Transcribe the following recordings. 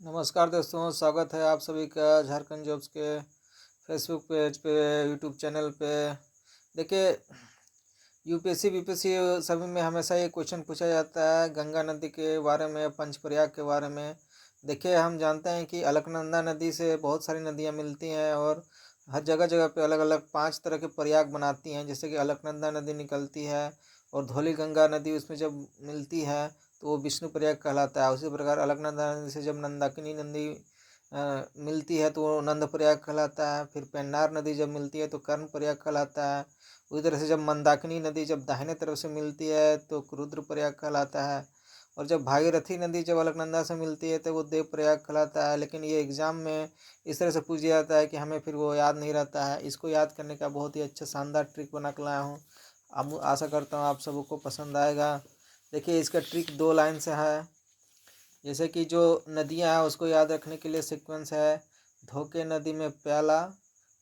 नमस्कार दोस्तों, स्वागत है आप सभी का झारखंड जॉब्स के फेसबुक पेज पे, यूट्यूब चैनल पे। देखिए, यूपीएससी बीपीएससी सभी में हमेशा ये क्वेश्चन पूछा जाता है गंगा नदी के बारे में, पंचप्रयाग के बारे में। देखिए, हम जानते हैं कि अलकनंदा नदी से बहुत सारी नदियाँ मिलती हैं और हर जगह जगह पे अलग अलग 5 तरह के प्रयाग बनाती हैं। जैसे कि अलकनंदा नदी निकलती है और धौली गंगा नदी उसमें जब मिलती है तो वो विष्णु प्रयाग कहलाता है। उसी प्रकार अलकनंदा नदी से जब मंदाकिनी नदी मिलती है तो वो नंद प्रयाग कहलाता है। फिर पेन्नार नदी जब मिलती है तो कर्ण प्रयाग कहलाता है। उसी तरह से जब मंदाकिनी नदी जब दाहिने तरफ से मिलती है तो रुद्र प्रयाग कहलाता है। और जब भागीरथी नदी जब अलकनंदा से मिलती है तो वो देव प्रयाग कहलाता है। लेकिन ये एग्ज़ाम में इस तरह से पूछ दिया जाता है कि हमें फिर वो याद नहीं रहता है। इसको याद करने का बहुत ही अच्छा शानदार ट्रिक बना के लाया हूँ। अब आशा करता हूँ आप सबको पसंद आएगा। देखिए, इसका ट्रिक 2 लाइन से है। जैसे कि जो नदियाँ हैं उसको याद रखने के लिए सीक्वेंस है, धोके नदी में प्याला,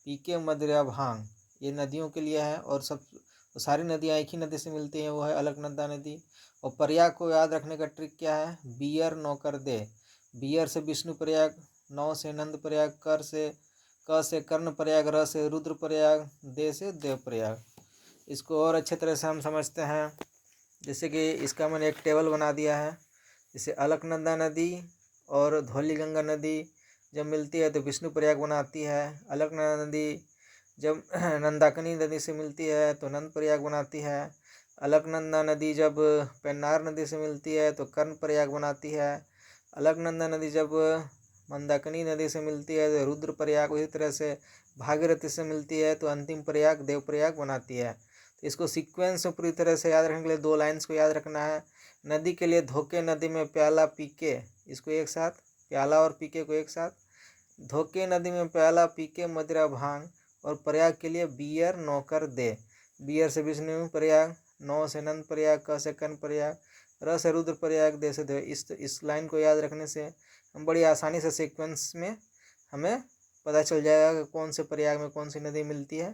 पी के मदिरा भांग। ये नदियों के लिए है और सब सारी नदियाँ एक ही नदी से मिलती हैं, वो है अलकनंदा नदी। और प्रयाग को याद रखने का ट्रिक क्या है, बियर नौकर दे। बियर से विष्णु प्रयाग, नौ से नंद प्रयाग, क से कर्ण प्रयाग, र से रुद्र प्रयाग, दे से देव प्रयाग। इसको और अच्छे तरह से हम समझते हैं। जैसे कि इसका मैंने एक टेबल बना दिया है। जैसे अलकनंदा नदी और धौली गंगा नदी जब मिलती है तो विष्णु प्रयाग बनाती है। अलकनंदा नदी जब नंदाकिनी नदी से मिलती है तो नंद प्रयाग बनाती है। अलकनंदा नदी जब पेन्नार नदी से मिलती है तो कर्ण प्रयाग बनाती है। अलकनंदा नदी जब मंदाकिनी नदी से मिलती है तो रुद्र प्रयाग। उसी तरह से भागीरथी से मिलती है तो अंतिम प्रयाग देव प्रयाग बनाती है। तो इसको सीक्वेंस में पूरी तरह से याद रखने के लिए 2 लाइन्स को याद रखना है। नदी के लिए धोके नदी में प्याला पीके, इसको एक साथ, प्याला और पीके को एक साथ। धोके नदी में प्याला पीके मदिरा भांग। और प्रयाग के लिए बियर नौकर दे। बियर से विष्णु प्रयाग, नौ से नंद प्रयाग, क से कर्ण प्रयाग, र से रुद्र प्रयाग, दे से देव। इस लाइन को याद रखने से हम बड़ी आसानी से सीक्वेंस में हमें पता चल जाएगा कि कौन से प्रयाग में कौन सी नदी मिलती है।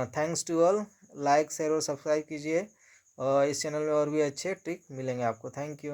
Thanks to all. Like share और सब्सक्राइब कीजिए और इस चैनल में और भी अच्छे ट्रिक मिलेंगे आपको। Thank you.